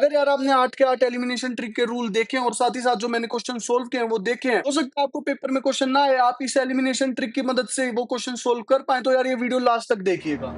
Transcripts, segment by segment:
अगर यार आपने 8 के 8 एलिमिनेशन ट्रिक के रूल देखे हैं और साथ ही साथ जो मैंने क्वेश्चन सोल्व किए हैं वो देखे हैं, हो सकता है आपको पेपर में क्वेश्चन ना आए, आप इस एलिमिनेशन ट्रिक की मदद से वो क्वेश्चन सोल्व कर पाए। तो यार ये वीडियो लास्ट तक देखिएगा।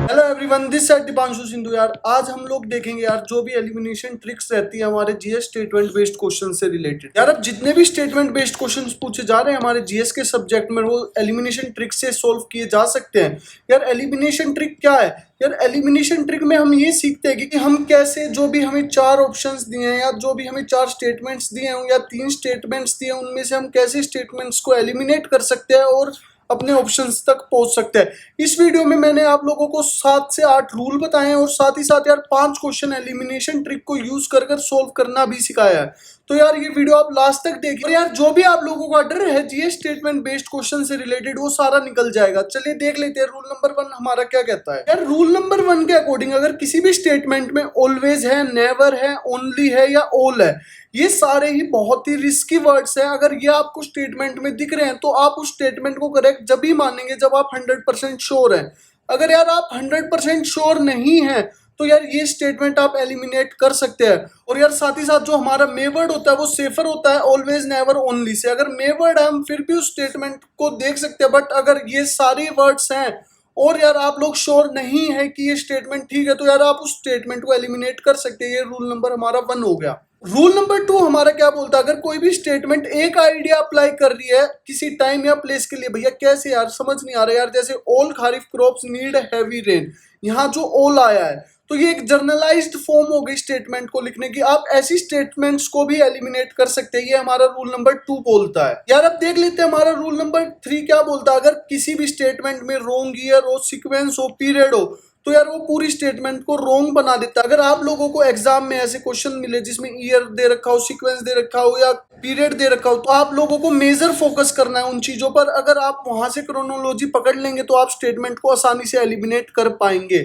Hello everyone, this side Deepanshu Sindhu. यार आज हम लोग देखेंगे यार जो भी एलिमिनेशन ट्रिक्स रहती है हमारे जीएस स्टेटमेंट बेस्ड क्वेश्चन से रिलेटेड। यार अब जितने भी स्टेटमेंट बेस्ड क्वेश्चंस पूछे जा रहे हैं हमारे जीएस के सब्जेक्ट में, वो एलिमिनेशन ट्रिक से सोल्व किए जा सकते हैं। यार एलिमिनेशन ट्रिक क्या है? यार एलिमिनेशन ट्रिक में हम ये सीखते हैं कि हम कैसे जो भी हमें 4 ऑप्शंस दिए हैं या जो भी हमें 4 स्टेटमेंट्स दिए हैं या 3 स्टेटमेंट्स दिए हैं, उनमें से हम कैसे स्टेटमेंट्स को एलिमिनेट कर सकते हैं और अपने ऑप्शंस तक पहुंच सकते हैं। इस वीडियो में मैंने आप लोगों को 7 से 8 रूल बताए हैं और साथ ही साथ यार 5 क्वेश्चन एलिमिनेशन ट्रिक को यूज कर सोल्व करना भी सिखाया है। तो यार ये वीडियो आप लास्ट तक देखिए और यार जो भी आप लोगों का डर है जीएस स्टेटमेंट बेस्ड क्वेश्चन से रिलेटेड वो सारा निकल जाएगा। चलिए देख लेते हैं रूल नंबर 1 हमारा क्या कहता है। यार रूल नंबर 1 के अकॉर्डिंग अगर किसी भी स्टेटमेंट में ऑलवेज है, नेवर है, ओनली है या ऑल है, ये सारे ही बहुत ही रिस्की वर्ड्स हैं। अगर ये आपको स्टेटमेंट में दिख रहे हैं तो आप उस स्टेटमेंट को करेक्ट जब ही मानेंगे जब आप 100% श्योर हैं। अगर यार आप 100% श्योर नहीं है तो यार ये स्टेटमेंट आप एलिमिनेट कर सकते हैं। और यार साथ ही साथ जो हमारा मे वर्ड होता है वो सेफर होता है ऑलवेज, नेवर, ओनली से। अगर मे वर्ड है हम फिर भी उस स्टेटमेंट को देख सकते हैं, बट अगर ये सारे वर्ड्स हैं और यार आप लोग श्योर नहीं है कि ये स्टेटमेंट ठीक है तो यार आप उस स्टेटमेंट को एलिमिनेट कर सकते हैं। ये रूल नंबर हमारा 1 हो गया। रूल नंबर 2 हमारा क्या बोलता है? अगर कोई भी स्टेटमेंट एक आइडिया अप्लाई कर रही है किसी टाइम या प्लेस के लिए, भैया कैसे यार समझ नहीं आ रहा यार। जैसे all kharif crops need heavy rain, यहाँ जो ऑल आया है तो ये एक जर्नलाइज्ड फॉर्म हो गई स्टेटमेंट को लिखने की। आप ऐसी स्टेटमेंट्स को भी एलिमिनेट कर सकते हैं। ये हमारा रूल नंबर 2 बोलता है। यार अब देख लेते हैं हमारा रूल नंबर 3 क्या बोलता है। अगर किसी भी स्टेटमेंट में रोंग ईयर हो, सीक्वेंस हो, पीरियड हो तो यार वो पूरी स्टेटमेंट को रोंग बना देता है। अगर आप लोगों को एग्जाम में ऐसे क्वेश्चन मिले जिसमें ईयर दे रखा हो, सीक्वेंस दे रखा हो या पीरियड दे रखा हो तो आप लोगों को मेजर फोकस करना है उन चीजों पर। अगर आप वहां से क्रोनोलॉजी पकड़ लेंगे तो आप स्टेटमेंट को आसानी से एलिमिनेट कर पाएंगे।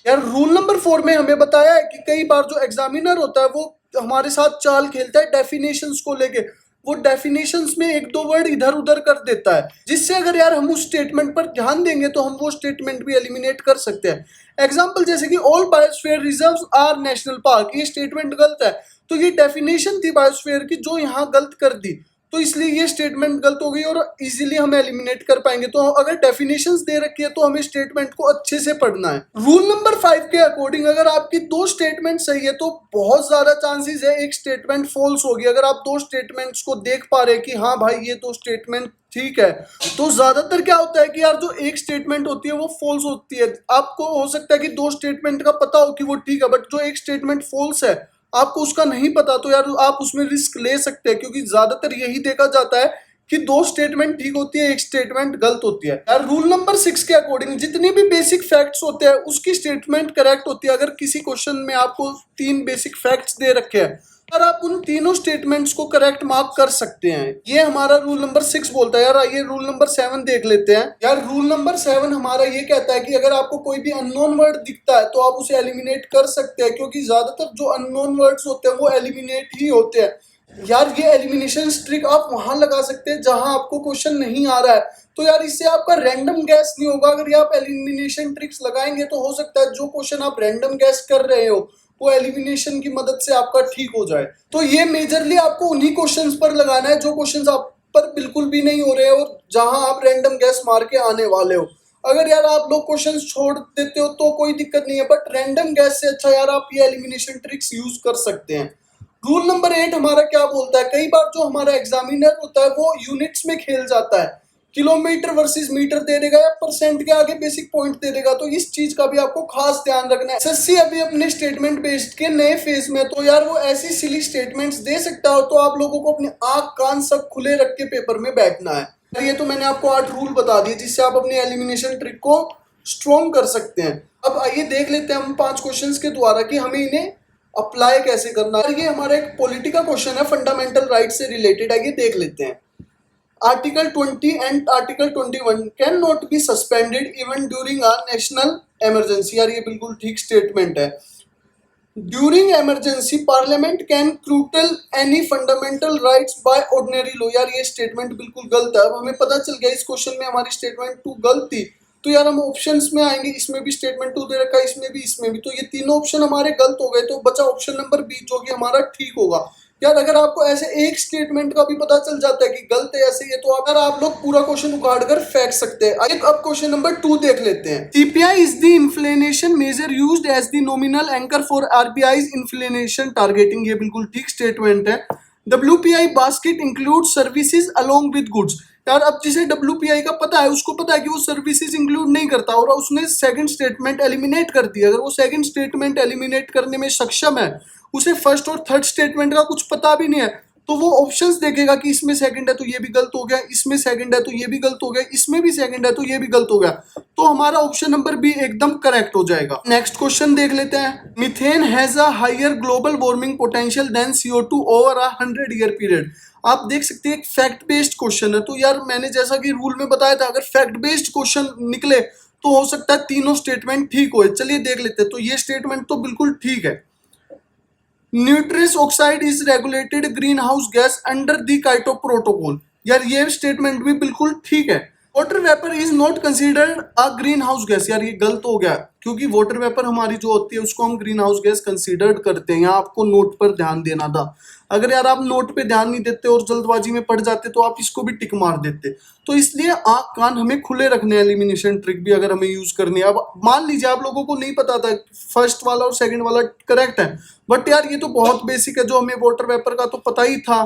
यार रूल नंबर 4 में हमें बताया है कि कई बार जो एग्जामिनर होता है वो हमारे साथ चाल खेलता है डेफिनेशंस को लेके। वो डेफिनेशंस में एक दो वर्ड इधर उधर कर देता है, जिससे अगर यार हम उस स्टेटमेंट पर ध्यान देंगे तो हम वो स्टेटमेंट भी एलिमिनेट कर सकते हैं। एग्जाम्पल जैसे कि all biosphere reserves are national park, ये स्टेटमेंट गलत है तो ये डेफिनेशन थी बायोस्फीयर की जो यहाँ गलत कर दी, तो इसलिए ये स्टेटमेंट गलत हो गई और इजीली हम एलिमिनेट कर पाएंगे। तो अगर डेफिनेशंस दे रखी है तो हमें स्टेटमेंट को अच्छे से पढ़ना है। रूल नंबर 5 के अकॉर्डिंग अगर आपकी 2 स्टेटमेंट सही है तो बहुत ज्यादा चांसेस है एक स्टेटमेंट फॉल्स होगी। अगर आप 2 स्टेटमेंट्स को देख पा रहे हैं कि हाँ भाई ये 2 स्टेटमेंट ठीक है, तो ज्यादातर क्या होता है कि यार जो एक स्टेटमेंट होती है वो फॉल्स होती है। आपको हो सकता है कि 2 स्टेटमेंट का पता हो कि वो ठीक है, बट जो एक स्टेटमेंट फॉल्स है आपको उसका नहीं पता तो यार आप उसमें रिस्क ले सकते हैं, क्योंकि ज्यादातर यही देखा जाता है कि 2 स्टेटमेंट ठीक होती है, एक स्टेटमेंट गलत होती है। यार रूल नंबर 6 के अकॉर्डिंग जितने भी बेसिक फैक्ट्स होते हैं उसकी स्टेटमेंट करेक्ट होती है। अगर किसी क्वेश्चन में आपको 3 बेसिक फैक्ट्स दे रखे हैं और आप उन तीनों स्टेटमेंट्स को करेक्ट मार्क कर सकते हैं। ये हमारा रूल नंबर 6 बोलता है। यार आइए रूल नंबर 7 देख लेते हैं। यार रूल नंबर 7 हमारा ये कहता है कि अगर आपको कोई भी अननोन वर्ड दिखता है तो आप उसे एलिमिनेट कर सकते हैं, क्योंकि ज्यादातर जो अननोन वर्ड्स होते हैं वो एलिमिनेट ही होते हैं। यार ये एलिमिनेशन ट्रिक आप वहां लगा सकते हैं जहां आपको क्वेश्चन नहीं आ रहा है, तो यार इससे आपका रैंडम गैस नहीं होगा। अगर ये आप एलिमिनेशन ट्रिक्स लगाएंगे तो हो सकता है जो क्वेश्चन आप रैंडम गैस कर रहे हो वो एलिमिनेशन की मदद से आपका ठीक हो जाए। तो ये मेजरली आपको उन्हीं क्वेश्चंस पर लगाना है जो क्वेश्चंस आप पर बिल्कुल भी नहीं हो रहे हो और जहां आप रैंडम गैस मार के आने वाले हो। अगर यार आप लोग क्वेश्चंस छोड़ देते हो तो कोई दिक्कत नहीं है, बट रैंडम गैस से अच्छा यार आप ये एलिमिनेशन ट्रिक्स यूज कर सकते हैं। रूल नंबर 8 हमारा क्या बोलता है? कई बार जो हमारा एग्जामिनर होता है वो यूनिट्स में खेल जाता है, किलोमीटर वर्सेस मीटर दे देगा या परसेंट के आगे बेसिक पॉइंट दे देगा, तो इस चीज का भी आपको खास ध्यान रखना है। एसएससी अभी अपने स्टेटमेंट बेस्ड के नए फेज में, तो यार वो ऐसी सिली स्टेटमेंट्स दे सकता हो तो आप लोगों को अपने आंख कान सब खुले रख के पेपर में बैठना है। ये तो मैंने आपको 8 रूल बता दिए जिससे आप अपनी एलिमिनेशन ट्रिक को स्ट्रॉन्ग कर सकते हैं। अब आइए देख लेते हैं हम 5 क्वेश्चंस के द्वारा कि हमें इन्हें अप्लाई कैसे करना है। ये हमारा एक पॉलिटिकल क्वेश्चन है, फंडामेंटल राइट से रिलेटेड है। ये देख लेते हैं। Article 20 and article 21 can not be suspended even during a national emergency. यार ये बिल्कुल ठीक स्टेटमेंट है। During emergency parliament can curtail any fundamental rights by ordinary law. यार ये स्टेटमेंट बिल्कुल गलत है। अब हमें पता चल गया इस क्वेश्चन में हमारी स्टेटमेंट 2 गलत थी, तो यार हम ऑप्शंस में आएंगे, इसमें भी स्टेटमेंट 2 दे रखा है, इसमें भी, तो ये तीनों ऑप्शन हमारे गलत हो गए, तो बचा ऑप्शन नंबर बी जो कि हमारा ठीक होगा। यार अगर आपको ऐसे एक स्टेटमेंट का भी पता चल जाता है कि गलत है ऐसे ये, तो अगर आप लोग पूरा क्वेश्चन उखाड़ कर फेंक सकते हैं। अब क्वेश्चन नंबर 2 देख लेते हैं। CPI is the inflation measure used as the nominal anchor for RBI inflation targeting, ये बिल्कुल ठीक स्टेटमेंट है। WPI basket include services along with goods. यार अब जिसे WPI का पता है उसको पता है कि वो सर्विसेज इंक्लूड नहीं करता और उसने सेकंड स्टेटमेंट एलिमिनेट कर दिया। अगर वो सेकंड स्टेटमेंट एलिमिनेट करने में सक्षम है, उसे फर्स्ट और थर्ड स्टेटमेंट का कुछ पता भी नहीं है, तो वो ऑप्शंस देखेगा कि इसमें सेकंड है तो ये भी गलत हो गया, इसमें सेकंड है तो ये भी गलत हो गया, इसमें भी सेकंड है तो ये भी गलत हो गया, तो हमारा ऑप्शन नंबर बी एकदम करेक्ट हो जाएगा। नेक्स्ट क्वेश्चन देख लेते हैं। Methane has a higher global warming potential than CO2 over a 100 year period. आप देख सकते हैं एक फैक्ट बेस्ड क्वेश्चन है, तो यार मैंने जैसा कि रूल में बताया था, अगर फैक्ट बेस्ड क्वेश्चन निकले तो हो सकता है तीनों स्टेटमेंट ठीक हो। चलिए देख लेते हैं। तो ये स्टेटमेंट तो बिल्कुल ठीक है। Nitrous oxide is regulated green house gas under the Kyoto protocol. यार ये स्टेटमेंट भी बिल्कुल ठीक है। Water vapour is not considered a green house gas. यार ये गलत हो गया, क्योंकि वाटर वेपर हमारी जो होती है उसको हम ग्रीन हाउस गैस कंसिडर्ड करते हैं। यहाँ आपको नोट पर ध्यान देना था। अगर यार आप नोट पे ध्यान नहीं देते और जल्दबाजी में पढ़ जाते तो आप इसको भी टिक मार देते। तो इसलिए आंख कान हमें खुले रखने हैं, एलिमिनेशन ट्रिक भी अगर हमें यूज करनी है। अब मान लीजिए आप लोगों को नहीं पता था, फर्स्ट वाला और सेकंड वाला करेक्ट है, बट यार ये तो बहुत बेसिक है, जो हमें वाटर वेपर का तो पता ही था,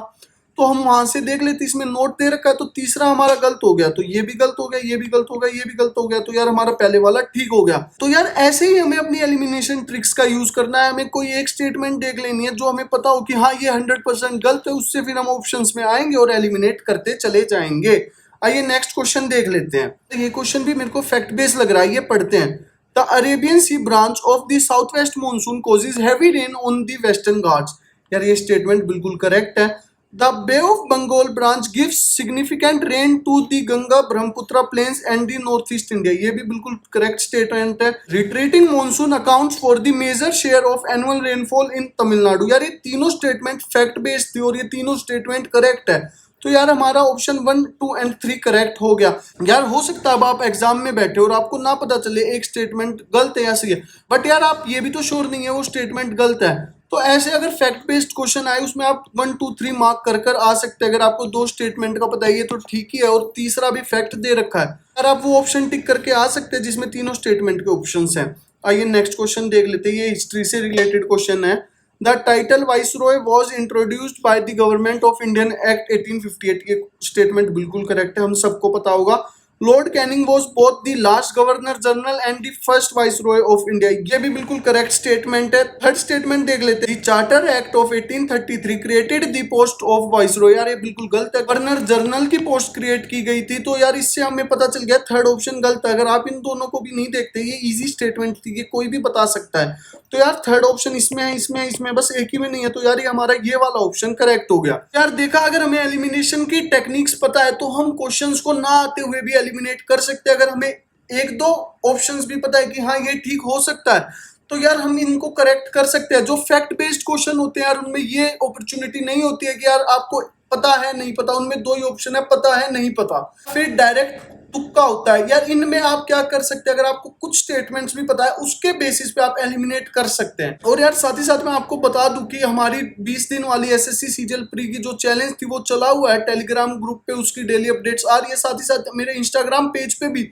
तो हम वहां से देख लेते। इसमें नोट दे रखा है तो तीसरा हमारा गलत हो गया, तो ये भी गलत हो गया, ये भी गलत हो गया, ये भी गलत हो गया, तो यार हमारा पहले वाला ठीक हो गया। तो यार ऐसे ही हमें अपनी एलिमिनेशन ट्रिक्स का यूज करना है। हमें कोई एक स्टेटमेंट देख लेनी है जो हमें पता हो कि हाँ ये 100% गलत है, उससे फिर हम ऑप्शंस में आएंगे और एलिमिनेट करते चले जाएंगे। आइए नेक्स्ट क्वेश्चन देख लेते हैं। तो ये क्वेश्चन भी मेरे को फैक्ट बेस्ड लग रहा है, ये पढ़ते हैं। The Arabian Sea branch of the south west monsoon causes heavy rain on the western Ghats. यार ये स्टेटमेंट बिल्कुल करेक्ट है। The Bay of Bengal branch gives significant rain to the Ganga Brahmaputra plains and the northeast India। ये भी बिल्कुल correct statement है। Retreating monsoon accounts for the major share of annual rainfall in Tamil Nadu। यार ये तीनों statement fact based थी और ये तीनों स्टेटमेंट करेक्ट है। तो यार हमारा ऑप्शन 1, 2 एंड 3 करेक्ट हो गया। यार हो सकता है अब आप एग्जाम में बैठे और आपको ना पता चले एक स्टेटमेंट गलत है या सही है, बट यार आप ये भी तो श्योर नहीं है वो स्टेटमेंट गलत है। तो ऐसे अगर फैक्ट बेस्ड क्वेश्चन आए उसमें आप 1, 2, 3 मार्क कर आ सकते हैं। अगर आपको 2 स्टेटमेंट का पता है ये तो ठीक ही है और तीसरा भी फैक्ट दे रखा है, अगर आप वो ऑप्शन टिक करके आ सकते हैं जिसमें तीनों स्टेटमेंट के ऑप्शंस हैं। आइए नेक्स्ट क्वेश्चन देख लेते हैं। ये हिस्ट्री से रिलेटेड क्वेश्चन है। The title viceroy was introduced by the government of Indian act 1858। ये स्टेटमेंट बिल्कुल करेक्ट है, हम सबको पता होगा। Lord Canning was both the last governor general and the first viceroy of India. ये भी बिल्कुल करेक्ट स्टेटमेंट है। थर्ड स्टेटमेंट देख लेते हैं। The charter act of 1833 created the post of viceroy. यार ये बिल्कुल गलत है, गवर्नर जनरल की पोस्ट क्रिएट की गई थी। तो यार इससे हमें पता चल गया थर्ड ऑप्शन गलत है। अगर आप इन दोनों को भी नहीं देखते, ये इजी स्टेटमेंट थी, ये कोई भी बता सकता है। तो यार थर्ड ऑप्शन इसमें है, इसमें बस एक ही में नहीं है, तो यार ये हमारा ये वाला ऑप्शन करेक्ट हो गया। यार देखा, अगर हमें एलिमिनेशन की टेक्निक्स पता है तो हम क्वेश्चंस को ना आते हुए भी एलिमिनेट कर सकते हैं। अगर हमें 1-2 ऑप्शंस भी पता है कि हाँ ये ठीक हो सकता है, तो यार हम इनको करेक्ट कर सकते हैं। जो फैक्ट बेस्ड क्वेश्चन होते हैं यार उनमें ये अपॉर्चुनिटी नहीं होती है कि यार आपको पता है नहीं पता, उनमें 2 ही ऑप्शन है, पता है नहीं पता, फिर डायरेक्ट तुक्का होता है। यार इनमें आप क्या कर सकते हैं, अगर आपको कुछ स्टेटमेंट्स भी पता है उसके बेसिस पे आप एलिमिनेट कर सकते हैं। और यार साथ ही साथ मैं आपको बता दूं कि हमारी 20 दिन वाली SSC सीजीएल प्री की जो चैलेंज थी वो चला हुआ है टेलीग्राम ग्रुप पे, उसकी डेली अपडेट्स आ रही है। साथ ही साथ मेरे इंस्टाग्राम पेज पे भी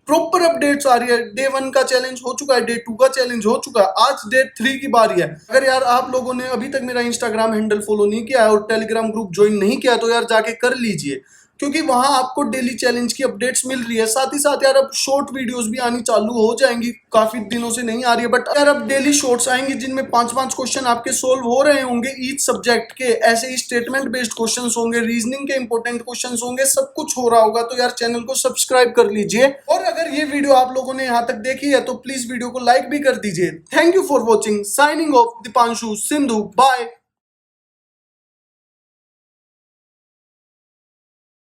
प्रॉपर अपडेट्स आ रही है। डे 1 का चैलेंज हो चुका है, डे 2 का चैलेंज हो चुका है, आज डे 3 की बारी है। अगर यार आप लोगों ने अभी तक मेरा इंस्टाग्राम हैंडल फॉलो नहीं किया है और टेलीग्राम ग्रुप ज्वाइन नहीं किया तो यार जाके कर लीजिए, क्योंकि वहां आपको डेली चैलेंज की अपडेट्स मिल रही है। साथ ही साथ यार अब शॉर्ट वीडियोस भी आनी चालू हो जाएंगी, काफी दिनों से नहीं आ रही है, बट यार अब डेली शॉर्ट्स आएंगी जिनमें 5-5 क्वेश्चन आपके सोल्व हो रहे होंगे ईच सब्जेक्ट के। ऐसे ही स्टेटमेंट बेस्ड क्वेश्चंस होंगे, रीजनिंग के इंपॉर्टेंट क्वेश्चंस होंगे, सब कुछ हो रहा होगा। तो यार चैनल को सब्सक्राइब कर लीजिए, और अगर ये वीडियो आप लोगों ने यहाँ तक देखी है तो प्लीज वीडियो को लाइक भी कर दीजिए। Thank you for watching. Signing off Deepanshu Sindhu, bye.